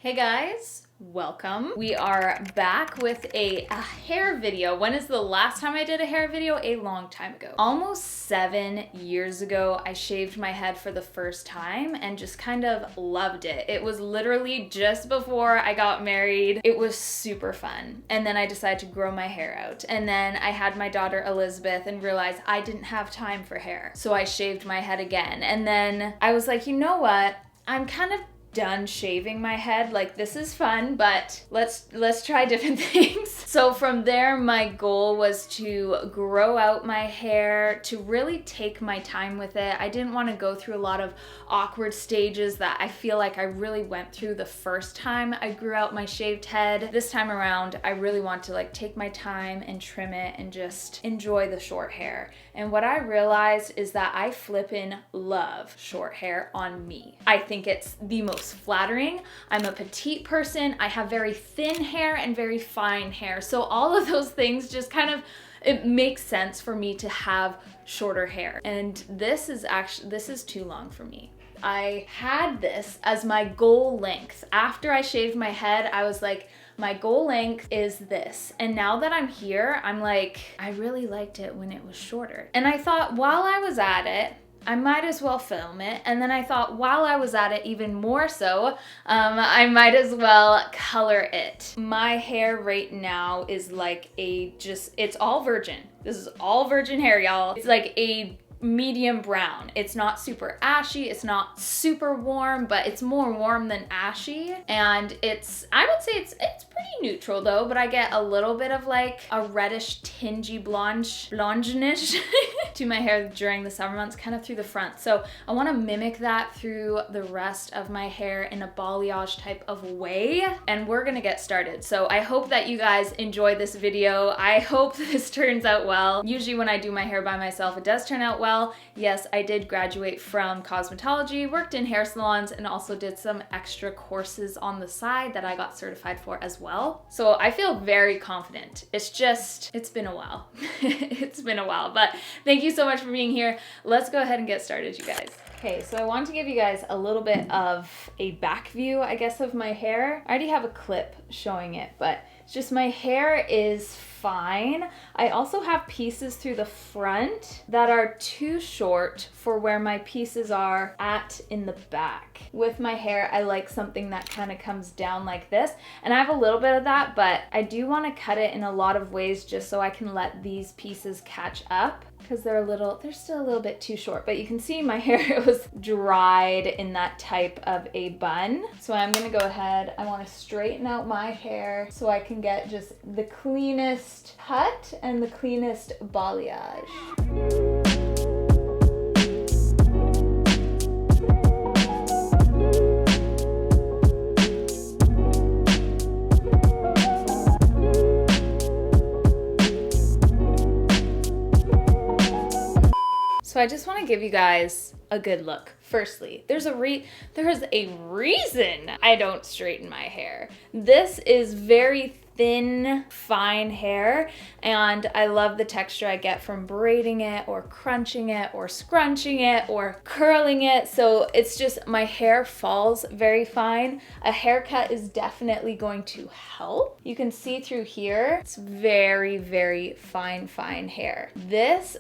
Hey guys, welcome. We are back with a hair video. When is the last time I did a hair video? A long time ago. Almost 7 years ago, I shaved my head for the first time and just kind of loved it. It was literally just before I got married. It was super fun. And then I decided to grow my hair out. And then I had my daughter Elizabeth and realized I didn't have time for hair. So I shaved my head again. And then I was like, you know what? I'm kind of done shaving my head. Like, this is fun, but let's try different things. So from there, my goal was to grow out my hair, to really take my time with it. I didn't want to go through a lot of awkward stages that I feel like I really went through the first time I grew out my shaved head. This time around, I really want to like take my time and trim it and just enjoy the short hair. And what I realized is that I flippin' love short hair on me. I think it's the most flattering. I'm a petite person. I have very thin hair and very fine hair. So all of those things just kind of, it makes sense for me to have shorter hair. And this is too long for me. I had this as my goal length. After I shaved my head, I was like, my goal length is this. And now that I'm here, I'm like, I really liked it when it was shorter. And I thought while I was at it, I might as well film it. And then I thought while I was at it even more so, I might as well color it. My hair right now is like it's all virgin. This is all virgin hair, y'all. It's like a medium brown. It's not super ashy, it's not super warm, but it's more warm than ashy. And I would say it's pretty neutral though, but I get a little bit of like a reddish tingy blonde-ish to my hair during the summer months, kind of through the front. So I want to mimic that through the rest of my hair in a balayage type of way. And we're gonna get started. So I hope that you guys enjoy this video. I hope this turns out well. Usually when I do my hair by myself, it does turn out well. Yes, I did graduate from cosmetology, worked in hair salons, and also did some extra courses on the side that I got certified for as well. So I feel very confident. It's been a while. It's been a while, but thank you so much for being here. Let's go ahead and get started, you guys. Okay, so I want to give you guys a little bit of a back view, I guess, of my hair. I already have a clip showing it, but it's just my hair is fine. I also have pieces through the front that are too short for where my pieces are at in the back. With my hair, I like something that kind of comes down like this, and I have a little bit of that, but I do want to cut it in a lot of ways just so I can let these pieces catch up, because they're still a little bit too short. But you can see my hair was dried in that type of a bun. So I'm gonna go ahead, I wanna straighten out my hair so I can get just the cleanest cut and the cleanest balayage. So I just want to give you guys a good look. Firstly, there's a reason I don't straighten my hair. This is very thin, fine hair, and I love the texture I get from braiding it or crunching it or scrunching it or curling it. So it's just, my hair falls very fine. A haircut is definitely going to help. You can see through here, it's very, very fine hair.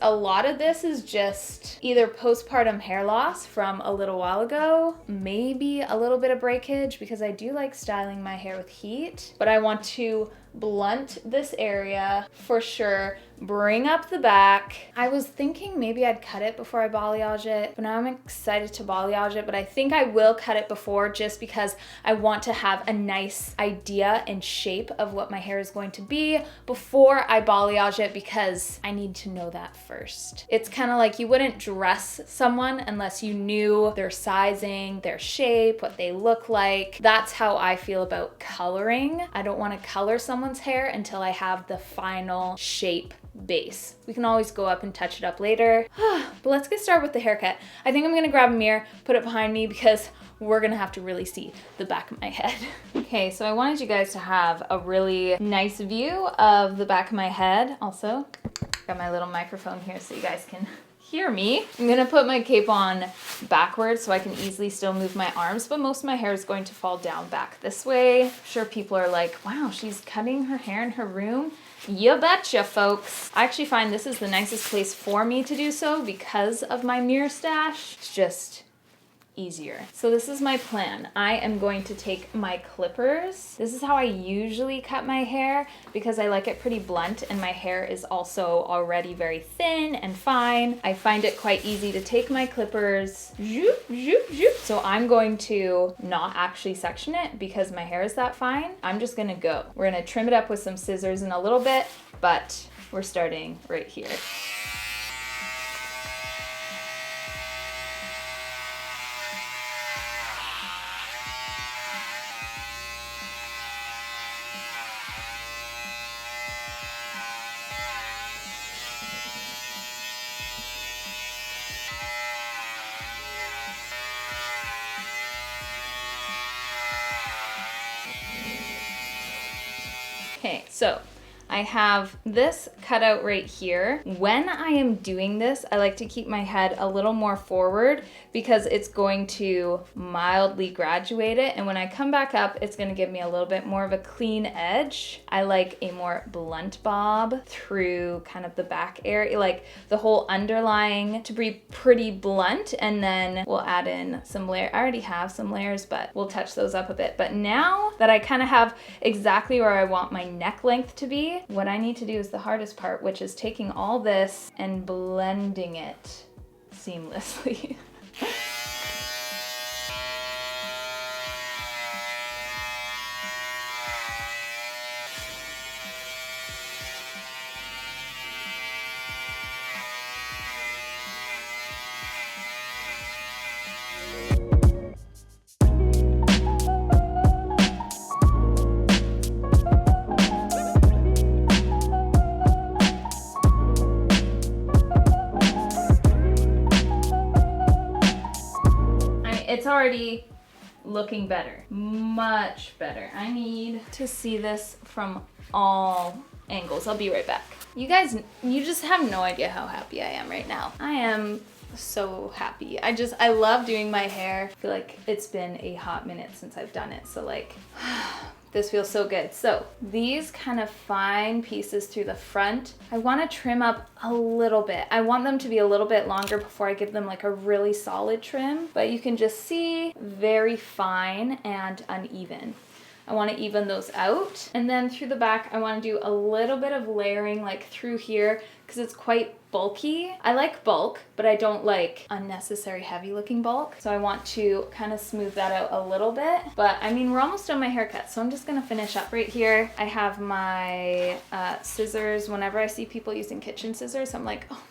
A lot of this is just either postpartum hair loss from a little while ago, maybe a little bit of breakage, because I do like styling my hair with heat, but I want to blunt this area for sure, bring up the back. I was thinking maybe I'd cut it before I balayage it, but now I'm excited to balayage it, but I think I will cut it before, just because I want to have a nice idea and shape of what my hair is going to be before I balayage it, because I need to know that first. It's kind of like you wouldn't dress someone unless you knew their sizing, their shape, what they look like. That's how I feel about coloring. I don't want to color someone's hair until I have the final shape base. We can always go up and touch it up later. But let's get started with the haircut. I think I'm gonna grab a mirror, put it behind me, because we're gonna have to really see the back of my head. Okay, so I wanted you guys to have a really nice view of the back of my head. Also, got my little microphone here so you guys can hear me. I'm gonna put my cape on backwards so I can easily still move my arms, but most of my hair is going to fall down back this way. I'm sure people are like, wow, she's cutting her hair in her room. You betcha, folks. I actually find this is the nicest place for me to do so because of my mirror stash. It's just easier. So this is my plan. I am going to take my clippers. This is how I usually cut my hair because I like it pretty blunt and my hair is also already very thin and fine. I find it quite easy to take my clippers, zoop, zoop, zoop. So I'm going to not actually section it because my hair is that fine. I'm just gonna go. We're gonna trim it up with some scissors in a little bit, but we're starting right here. Okay, so I have this cutout right here. When I am doing this, I like to keep my head a little more forward because it's going to mildly graduate it. And when I come back up, it's gonna give me a little bit more of a clean edge. I like a more blunt bob through kind of the back area, like the whole underlying to be pretty blunt. And then we'll add in some layer. I already have some layers, but we'll touch those up a bit. But now that I kind of have exactly where I want my neck length to be, what I need to do is the hardest part, which is taking all this and blending it seamlessly. It's already looking better, much better. I need to see this from all angles. I'll be right back. You guys, you just have no idea how happy I am right now. I am so happy. I love doing my hair. I feel like it's been a hot minute since I've done it. So like, this feels so good. So these kind of fine pieces through the front, I want to trim up a little bit. I want them to be a little bit longer before I give them like a really solid trim, but you can just see very fine and uneven. I want to even those out. And then through the back, I want to do a little bit of layering like through here because it's quite bulky. I like bulk, but I don't like unnecessary heavy looking bulk. So I want to kind of smooth that out a little bit. But I mean, we're almost done my haircut, so I'm just gonna finish up right here. I have my scissors. Whenever I see people using kitchen scissors, I'm like, oh my God.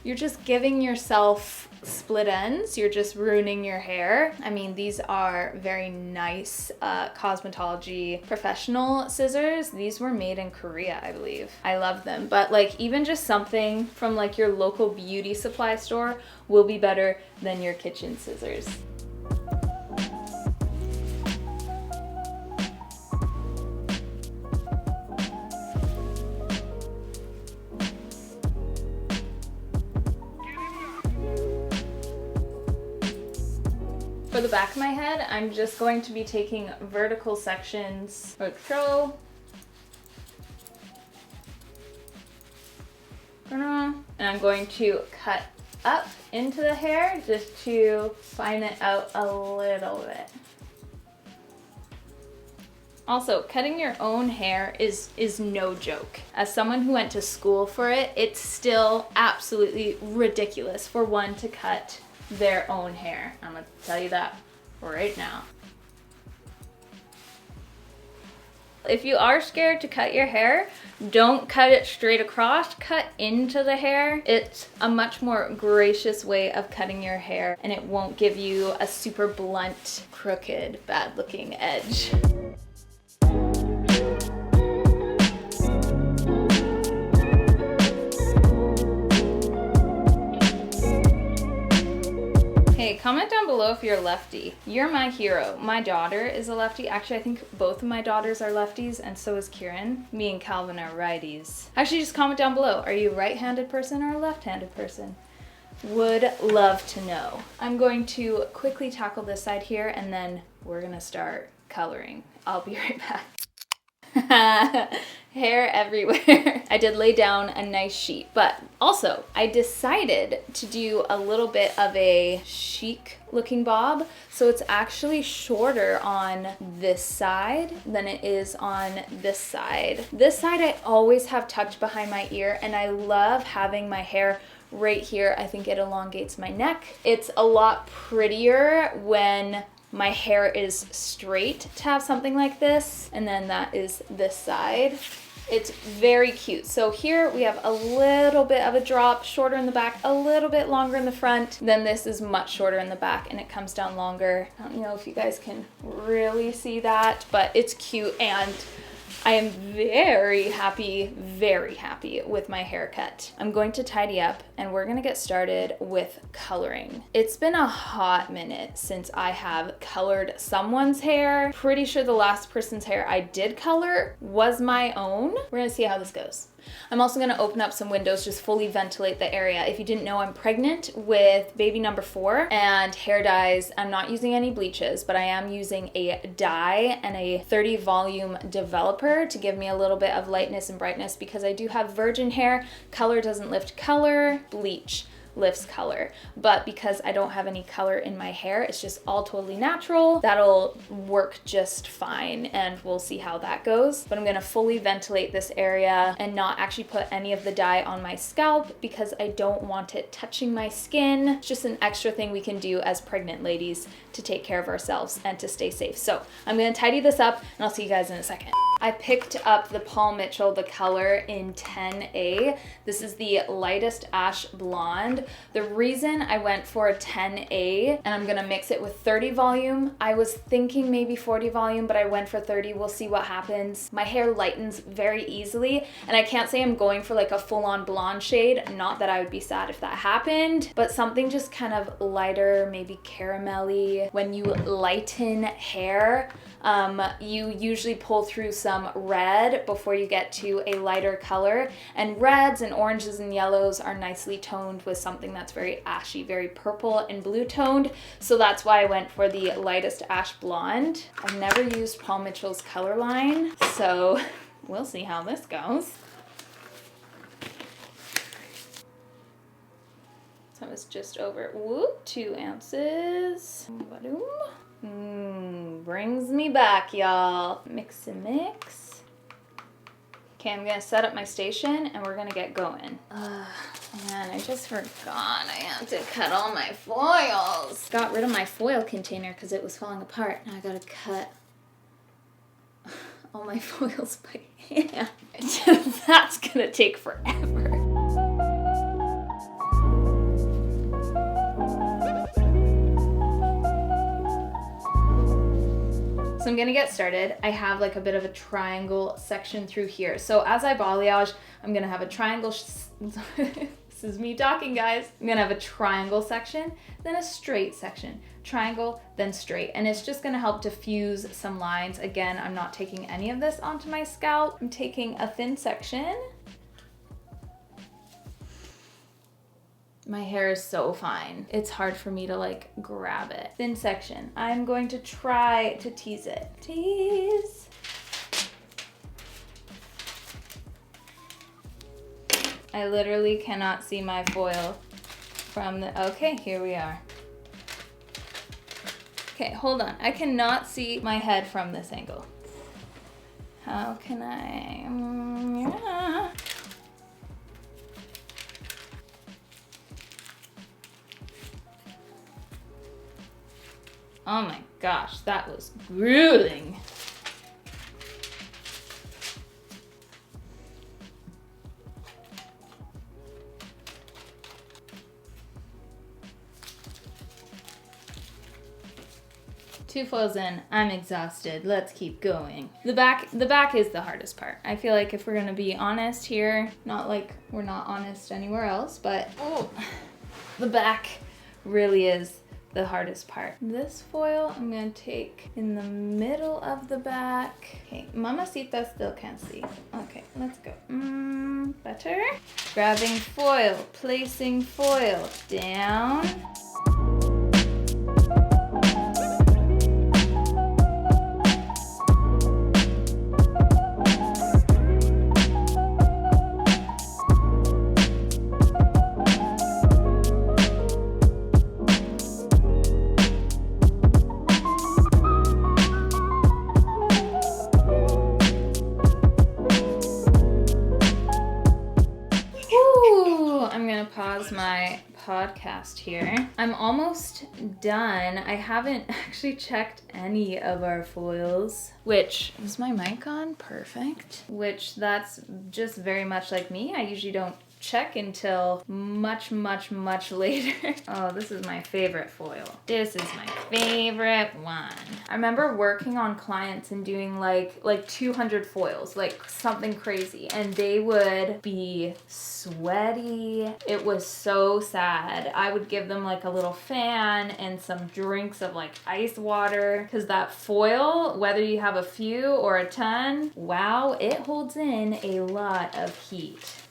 You're just giving yourself split ends. You're just ruining your hair. I mean, these are very nice cosmetology professional scissors. These were made in Korea, I believe. I love them. But like even just something from like your local beauty supply store will be better than your kitchen scissors. For the back of my head, I'm just going to be taking vertical sections like so. And I'm going to cut up into the hair just to fine it out a little bit. Also, cutting your own hair is no joke. As someone who went to school for it, it's still absolutely ridiculous for one to cut their own hair. I'm gonna tell you that right now. If you are scared to cut your hair, don't cut it straight across, cut into the hair. It's a much more gracious way of cutting your hair and it won't give you a super blunt, crooked, bad looking edge. Hey, comment down below if you're lefty. You're my hero. My daughter is a lefty. Actually, I think both of my daughters are lefties and so is Kieran. Me and Calvin are righties. Actually, just comment down below. Are you a right-handed person or a left-handed person? Would love to know. I'm going to quickly tackle this side here and then we're gonna start coloring. I'll be right back. Hair everywhere. I did lay down a nice sheet, but also I decided to do a little bit of a chic looking bob. So it's actually shorter on this side than it is on this side. This side I always have tucked behind my ear and I love having my hair right here. I think it elongates my neck. It's a lot prettier when my hair is straight to have something like this, and then that is this side. It's very cute. So here we have a little bit of a drop, shorter in the back, a little bit longer in the front. Then this is much shorter in the back and it comes down longer. I don't know if you guys can really see that, but it's cute and I am very happy with my haircut. I'm going to tidy up and we're gonna get started with coloring. It's been a hot minute since I have colored someone's hair. Pretty sure the last person's hair I did color was my own. We're gonna see how this goes. I'm also gonna open up some windows, just fully ventilate the area. If you didn't know, I'm pregnant with baby number 4 and hair dyes. I'm not using any bleaches, but I am using a dye and a 30 volume developer to give me a little bit of lightness and brightness because I do have virgin hair. Color doesn't lift color, bleach lifts color. But because I don't have any color in my hair, it's just all totally natural. That'll work just fine and we'll see how that goes. But I'm gonna fully ventilate this area and not actually put any of the dye on my scalp because I don't want it touching my skin. It's just an extra thing we can do as pregnant ladies to take care of ourselves and to stay safe. So I'm gonna tidy this up and I'll see you guys in a second. I picked up the Paul Mitchell, the color in 10A. This is the lightest ash blonde. The reason I went for a 10A, and I'm gonna mix it with 30 volume, I was thinking maybe 40 volume, but I went for 30. We'll see what happens. My hair lightens very easily, and I can't say I'm going for like a full-on blonde shade. Not that I would be sad if that happened, but something just kind of lighter, maybe caramelly. When you lighten hair, you usually pull through some red before you get to a lighter color, and reds and oranges and yellows are nicely toned with something that's very ashy, very purple and blue toned. So that's why I went for the lightest ash blonde. I've never used Paul Mitchell's color line, so we'll see how this goes. So it's just over, 2 ounces. Brings me back, y'all. Mix and mix. Okay, I'm gonna set up my station and we're gonna get going. Man, I just forgot I had to cut all my foils. Got rid of my foil container because it was falling apart. Now I gotta cut all my foils by hand. That's gonna take forever. So I'm gonna get started. I have like a bit of a triangle section through here. So as I balayage, I'm gonna have a triangle, this is me talking, guys. I'm gonna have a triangle section, then a straight section, triangle, then straight. And it's just gonna help diffuse some lines. Again, I'm not taking any of this onto my scalp. I'm taking a thin section. My hair is so fine. It's hard for me to like grab it. Thin section. I'm going to try to tease it. Tease. I literally cannot see my foil from the, okay, here we are. Okay, hold on. I cannot see my head from this angle. How can I, yeah. Oh my gosh, that was grueling. Two foils in, I'm exhausted. Let's keep going. The back is the hardest part. I feel like if we're gonna be honest here, not like we're not honest anywhere else, but the back really is the hardest part. This foil I'm gonna take in the middle of the back. Okay, Mamacita still can't see. Okay, let's go. Better. Grabbing foil, placing foil down. Pause my podcast here. I'm almost done. I haven't actually checked any of our foils, which is my mic on? Perfect. Which that's just very much like me. I usually don't check until much later. Oh, this is my favorite foil. This is my favorite one. I remember working on clients and doing like 200 foils, like something crazy, and they would be sweaty. It was so sad. I would give them like a little fan and some drinks of like ice water, because that foil, whether you have a few or a ton, wow, it holds in a lot of heat.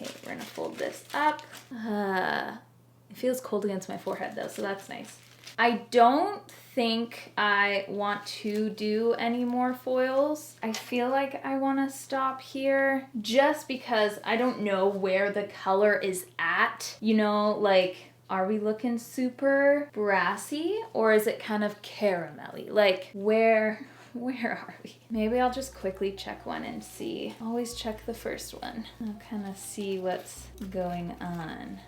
Okay, we're gonna fold this up. It feels cold against my forehead though, so that's nice. I don't think I want to do any more foils. I feel like I wanna stop here just because I don't know where the color is at. You know, like, are we looking super brassy or is it kind of caramelly? Like, where are we? Maybe I'll just quickly check one and see. Always check the first one. I'll kind of see what's going on.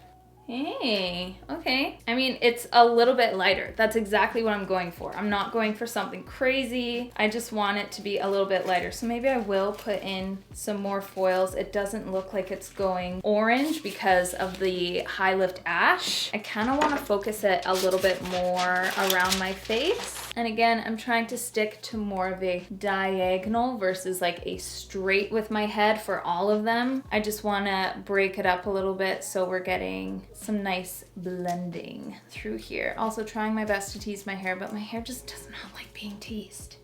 Hey, okay. I mean, it's a little bit lighter. That's exactly what I'm going for. I'm not going for something crazy. I just want it to be a little bit lighter. So maybe I will put in some more foils. It doesn't look like it's going orange because of the high lift ash. I kind of want to focus it a little bit more around my face. And again, I'm trying to stick to more of a diagonal versus like a straight with my head for all of them. I just want to break it up a little bit so we're getting some nice blending through here. Also trying my best to tease my hair, but my hair just does not like being teased.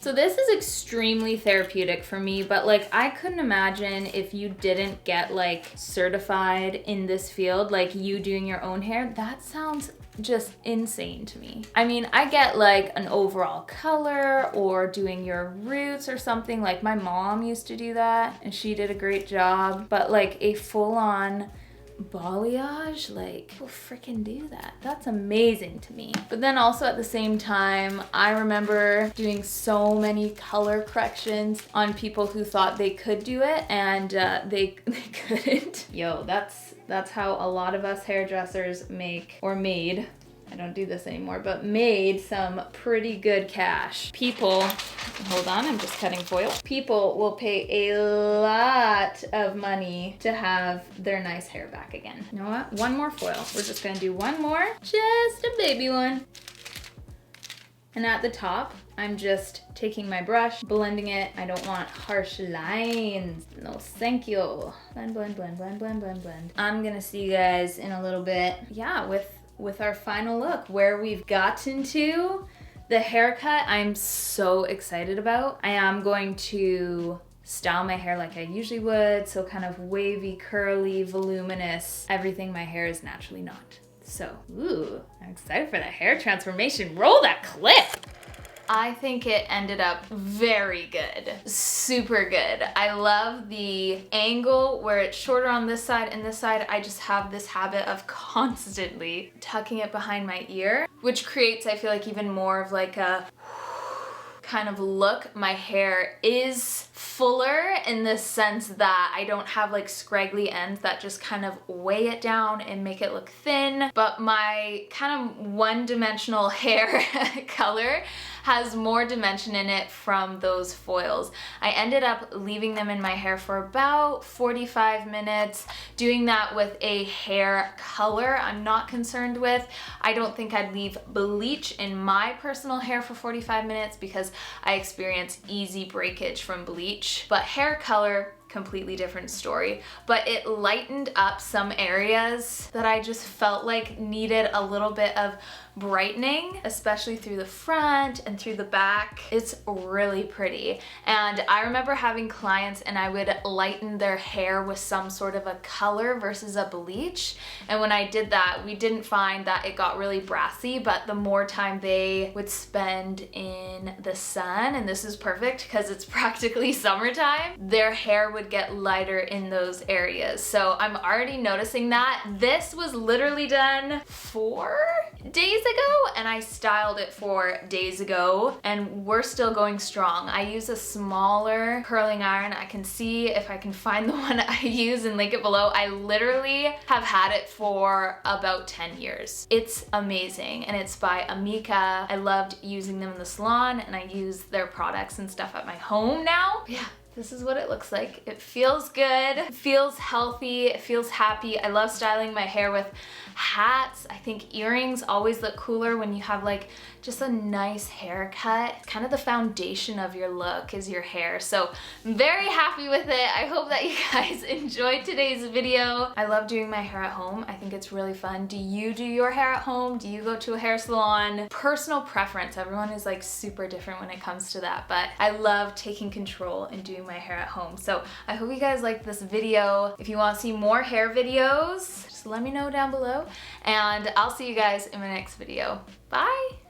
So this is extremely therapeutic for me, but like I couldn't imagine if you didn't get like certified in this field, like you doing your own hair. That sounds just insane to me. I mean, I get like an overall color or doing your roots or something. Like my mom used to do that and she did a great job, but like a full-on balayage, like who freaking do that? That's amazing to me. But then also at the same time, I remember doing so many color corrections on people who thought they could do it and they couldn't. Yo, that's how a lot of us hairdressers make, or made, I don't do this anymore, but made some pretty good cash. People, hold on, I'm just cutting foil. People will pay a lot of money to have their nice hair back again. You know what? One more foil. We're just gonna do one more, just a baby one. And at the top, I'm just taking my brush, blending it. I don't want harsh lines. No, thank you. Blend, blend, blend, blend, blend, blend, blend. I'm gonna see you guys in a little bit. Yeah, with our final look, where we've gotten to. The haircut I'm so excited about. I am going to style my hair like I usually would, so kind of wavy, curly, voluminous, everything my hair is naturally not. So, ooh, I'm excited for the hair transformation. Roll that clip. I think it ended up very good, super good. I love the angle where it's shorter on this side and this side. I just have this habit of constantly tucking it behind my ear, which creates, I feel like, even more of like a kind of look. My hair is fuller in the sense that I don't have like scraggly ends that just kind of weigh it down and make it look thin, but my kind of one-dimensional hair color has more dimension in it from those foils. I ended up leaving them in my hair for about 45 minutes, doing that with a hair color I'm not concerned with. I don't think I'd leave bleach in my personal hair for 45 minutes because I experience easy breakage from bleach, but hair color, completely different story, but it lightened up some areas that I just felt like needed a little bit of brightening, especially through the front and through the back. It's really pretty. And I remember having clients and I would lighten their hair with some sort of a color versus a bleach. And when I did that, we didn't find that it got really brassy, but the more time they would spend in the sun, and this is perfect because it's practically summertime, their hair would get lighter in those areas. So I'm already noticing that. This was literally done 4 days ago, and I styled it 4 days ago, and we're still going strong. I use a smaller curling iron. I can see if I can find the one I use and link it below. I literally have had it for about 10 years. It's amazing, and it's by Amika. I loved using them in the salon, and I use their products and stuff at my home now. Yeah. This is what it looks like. It feels good, it feels healthy, it feels happy. I love styling my hair with hats. I think earrings always look cooler when you have like just a nice haircut. Kind of the foundation of your look is your hair. So I'm very happy with it. I hope that you guys enjoyed today's video. I love doing my hair at home. I think it's really fun. Do you do your hair at home? Do you go to a hair salon? Personal preference. Everyone is like super different when it comes to that, but I love taking control and doing my hair at home. So I hope you guys liked this video. If you want to see more hair videos, just let me know down below, and I'll see you guys in my next video. Bye!